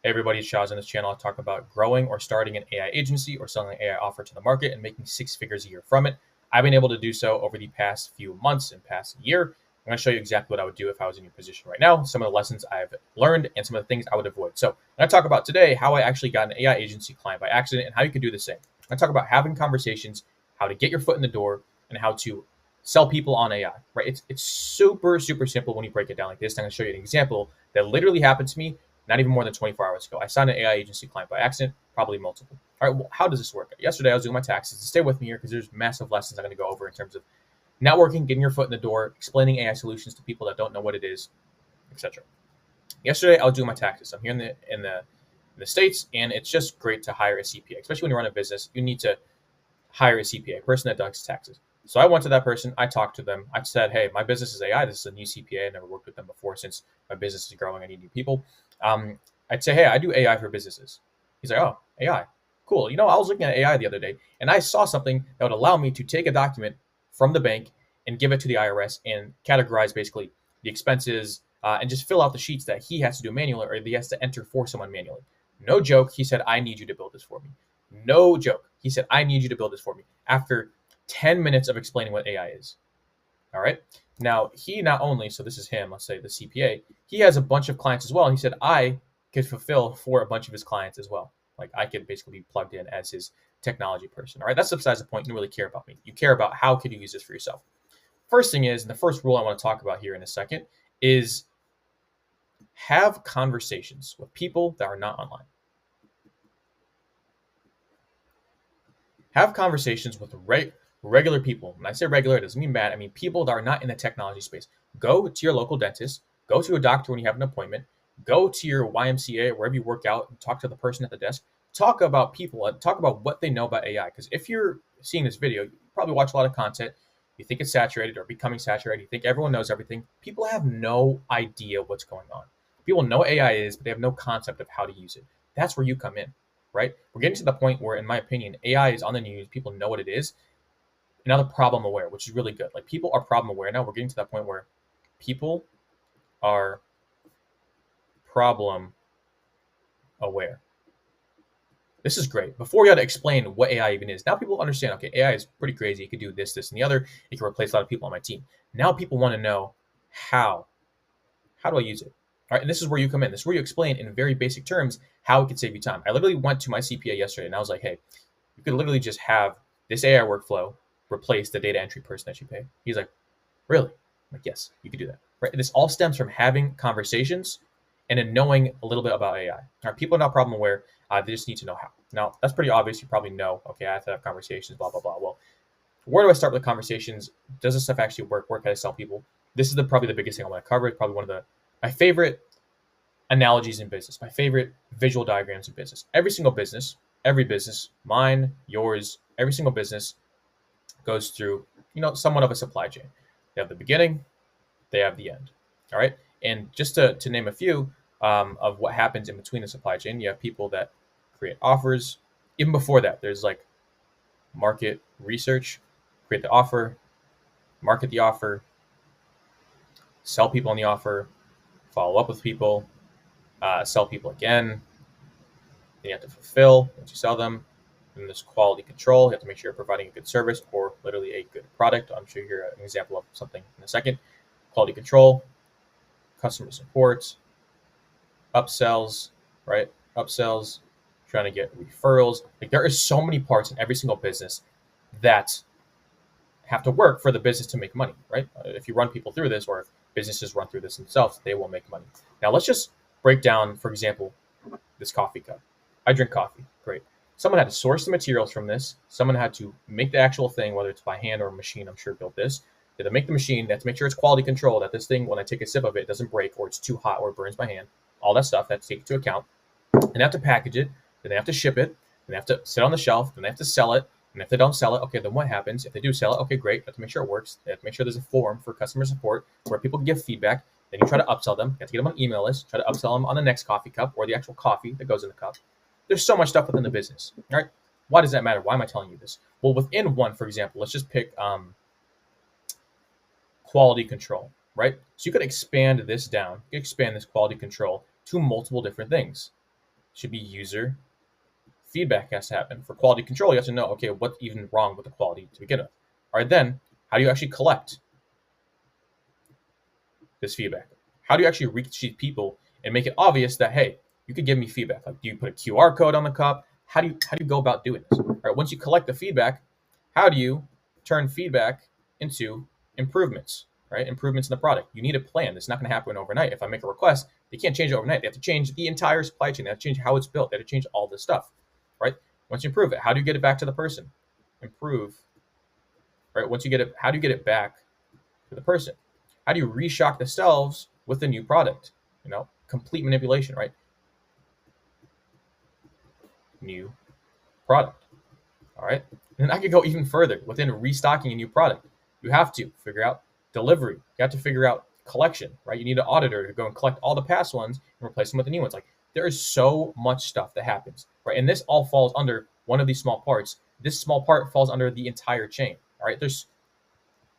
Hey everybody, it's Shaz on this channel. I talk about growing or starting an AI agency or selling an AI offer to the market and making 6 figures a year from it. I've been able to do so over the past few months and past year. I'm going to show you exactly what I would do if I was in your position right now, some of the lessons I've learned, and some of the things I would avoid. So I'm going to talk about today how I actually got an AI agency client by accident and how you can do the same. I'm going to talk about having conversations, how to get your foot in the door, and how to sell people on AI, right? It's super, super simple when you break it down like this. I'm going to show you an example that literally happened to me not even more than 24 hours ago. I signed an AI agency client by accident, probably multiple. All right, well, how does this work? Yesterday, I was doing my taxes. Stay with me here because there's massive lessons I'm going to go over in terms of networking, getting your foot in the door, explaining AI solutions to people that don't know what it is, etc. Yesterday, I was doing my taxes. I'm here in the States, and it's just great to hire a CPA, especially when you run a business. You need to hire a CPA, a person that does taxes. So I went to that person. I talked to them. I said, hey, my business is AI. This is a new CPA. I never worked with them before. Since my business is growing, I need new people. I'd say, hey, I do AI for businesses. He's like, oh, AI. Cool. I was looking at AI the other day, and I saw something that would allow me to take a document from the bank and give it to the IRS and categorize basically the expenses and just fill out the sheets that he has to do manually or he has to enter for someone manually. No joke. He said, I need you to build this for me. No joke. He said, I need you to build this for me after 10 minutes of explaining what AI is. All right. Now, he not only, so this is him, let's say the CPA, he has a bunch of clients as well. And he said, I could fulfill for a bunch of his clients as well. Like I could basically be plugged in as his technology person. All right. That's besides the point. You don't really care about me. You care about how could you use this for yourself. First thing is, and the first rule I want to talk about here in a second is have conversations with people that are not online. Have conversations with regular people. When I say regular, it doesn't mean bad. I mean people that are not in the technology space. Go to your local dentist. Go to a doctor when you have an appointment. Go to your YMCA or wherever you work out and talk to the person at the desk. Talk about people. Talk about what they know about AI. Because if you're seeing this video, you probably watch a lot of content. You think it's saturated or becoming saturated. You think everyone knows everything. People have no idea what's going on. People know what AI is, but they have no concept of how to use it. That's where you come in, right? We're getting to the point where, in my opinion, AI is on the news. People know what it is. And now they're problem aware, which is really good. Like people are problem aware. Now we're getting to that point where people are problem aware. This is great. Before we had to explain what AI even is, now people understand, okay, AI is pretty crazy. It could do this, this, and the other. It can replace a lot of people on my team. Now people want to know how. How do I use it? All right, and this is where you come in. This is where you explain in very basic terms how it could save you time. I literally went to my CPA yesterday and I was like, hey, you could literally just have this AI workflow replace the data entry person that you pay. He's like, really? I'm like, yes, you could do that. Right? And this all stems from having conversations and then knowing a little bit about AI. All right, people are not problem aware. They just need to know how. Now, that's pretty obvious. You probably know, okay, I have to have conversations, blah, blah, blah. Well, where do I start with conversations? Does this stuff actually work? Where can I sell people? This is probably the biggest thing I want to cover. It's probably one of my favorite analogies in business, my favorite visual diagrams in business. Every single business, every business, mine, yours, every single business goes through, somewhat of a supply chain. They have the beginning, they have the end. All right. And just to name a few of what happens in between the supply chain, you have people that create offers. Even before that, there's like market research, create the offer, market the offer, sell people on the offer, follow up with people, sell people again. Then you have to fulfill once you sell them. And there's quality control. You have to make sure you're providing a good service or literally a good product. I'm sure you hear an example of something in a second. Quality control, customer support, upsells, right? Upsells, trying to get referrals. Like there are so many parts in every single business that have to work for the business to make money, right? If you run people through this, or if businesses run through this themselves, they will make money. Now let's just break down, for example, this coffee cup. I drink coffee, great. Someone had to source the materials from this. Someone had to make the actual thing, whether it's by hand or a machine, I'm sure built this. They had to make the machine. They have to make sure it's quality control, that this thing, when I take a sip of it, it doesn't break or it's too hot or it burns my hand. All that stuff, they have to take into account. And they have to package it. Then they have to ship it. Then they have to sit on the shelf. Then they have to sell it. And if they don't sell it, okay, then what happens? If they do sell it, okay, great. They have to make sure it works. They have to make sure there's a forum for customer support where people can give feedback. Then you try to upsell them. You have to get them on an email list. Try to upsell them on the next coffee cup or the actual coffee that goes in the cup. There's so much stuff within the business, all right? Why does that matter? Why am I telling you this? Well, within one, for example, let's just pick quality control, right? So you could expand this down. You could expand this quality control to multiple different things. should be user feedback has to happen. For quality control, you have to know, okay, what's even wrong with the quality to begin with. All right, then how do you actually collect this feedback? How do you actually reach these people and make it obvious that, hey, you could give me feedback? Like, do you put a QR code on the cup? How do you go about doing this? All right, once you collect the feedback, how do you turn feedback into improvements? Right, improvements in the product. You need a plan. It's not going to happen overnight. If I make a request, they can't change it overnight. They have to change the entire supply chain. They have to change how it's built. They have to change all this stuff. Right. Once you improve it, how do you get it back to the person? Improve. Right. Once you get it, how do you get it back to the person? How do you reshock the shelves with a new product? Complete manipulation, right? New product. All right. And I could go even further within restocking a new product. You have to figure out delivery. You have to figure out collection, right? You need an auditor to go and collect all the past ones and replace them with the new ones. Like, there is so much stuff that happens, right? And this all falls under one of these small parts. This small part falls under the entire chain. All right. There's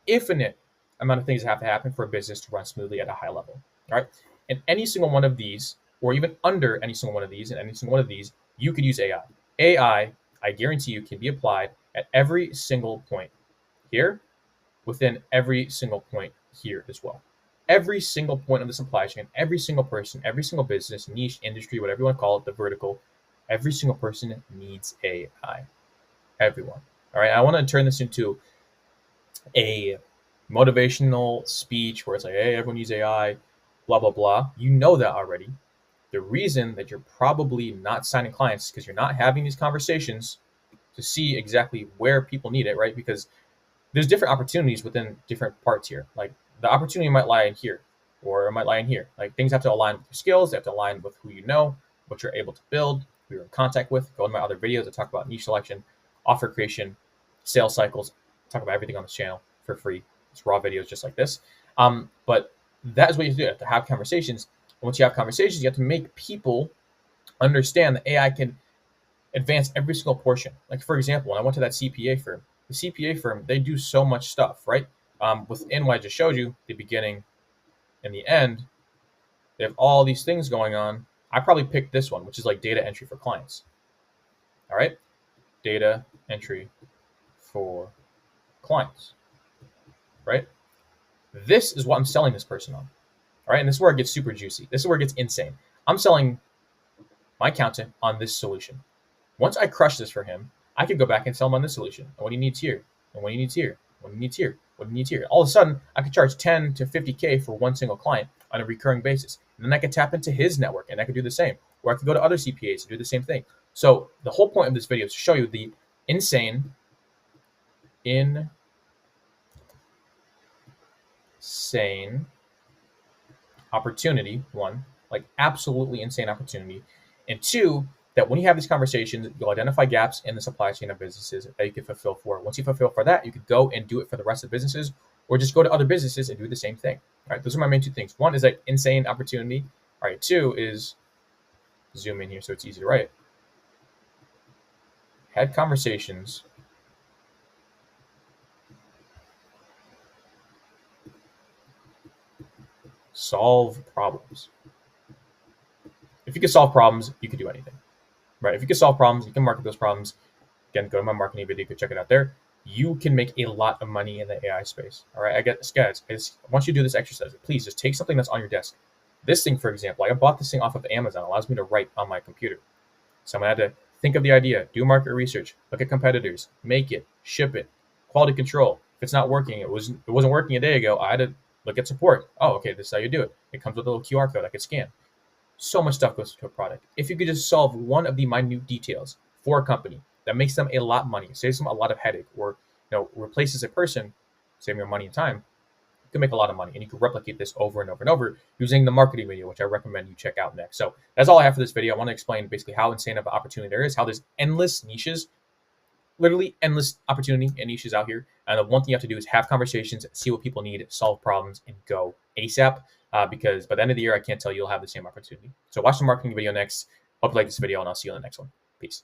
infinite amount of things that have to happen for a business to run smoothly at a high level. All right. And any single one of these, or even under any single one of these, and any single one of these, you could use AI. AI, I guarantee you, can be applied at every single point here, within every single point here as well. Every single point of the supply chain, every single person, every single business, niche, industry, whatever you want to call it, the vertical, every single person needs AI. Everyone. All right. I want to turn this into a motivational speech where it's like, hey, everyone use AI, blah, blah, blah. You know that already. The reason that you're probably not signing clients is because you're not having these conversations to see exactly where people need it, right? Because there's different opportunities within different parts here. Like, the opportunity might lie in here, or it might lie in here. Like, things have to align with your skills. They have to align with who you know, what you're able to build, who you're in contact with. Go to my other videos that talk about niche selection, offer creation, sales cycles. Talk about everything on this channel for free. It's raw videos just like this. But that is what you have to do. You have to have conversations. And once you have conversations, you have to make people understand that AI can advance every single portion. Like, for example, when I went to that CPA firm, the CPA firm, they do so much stuff, right? Within what I just showed you, the beginning and the end, they have all these things going on. I probably picked this one, which is like data entry for clients. All right. Data entry for clients, right? This is what I'm selling this person on. All right. And this is where it gets super juicy. This is where it gets insane. I'm selling my accountant on this solution. Once I crush this for him, I could go back and sell him on this solution and what he needs here, and what he needs here, what he needs here, what he needs here. All of a sudden, I could charge 10 to 50K for one single client on a recurring basis. And then I could tap into his network and I could do the same. Or I could go to other CPAs and do the same thing. So the whole point of this video is to show you the insane opportunity. One, like, absolutely insane opportunity. And two, that when you have these conversations, you'll identify gaps in the supply chain of businesses that you can fulfill for. Once you fulfill for that, you could go and do it for the rest of the businesses, or just go to other businesses and do the same thing. All right, those are my main two things. One is like insane opportunity. All right, two is, zoom in here so it's easy to write. Had conversations solve problems. If you could solve problems, you could do anything, right? If you could solve problems, you can market those problems. Again, go to my marketing video, you can check it out there. You can make a lot of money in the AI space. All right, guys, once you do this exercise, please just take something that's on your desk. This thing, for example, I bought this thing off of Amazon. It allows me to write on my computer. So I'm gonna have to think of the idea, do market research, look at competitors, make it, ship it, quality control. If it's not working, it wasn't working a day ago, I had to look at support. Oh, okay, this is how you do it. It comes with a little QR code I could scan. So much stuff goes to a product. If you could just solve one of the minute details for a company that makes them a lot of money, saves them a lot of headache, or replaces a person, saving your money and time, you can make a lot of money, and you can replicate this over and over and over using the marketing video, which I recommend you check out next. So that's all I have for this video. I want to explain basically how insane of an opportunity there is, how there's endless niches, literally endless opportunity and niches out here. And the one thing you have to do is have conversations, see what people need, solve problems, and go ASAP. Because by the end of the year, I can't tell you you'll have the same opportunity. So watch the marketing video next. Hope you like this video, and I'll see you on the next one. Peace.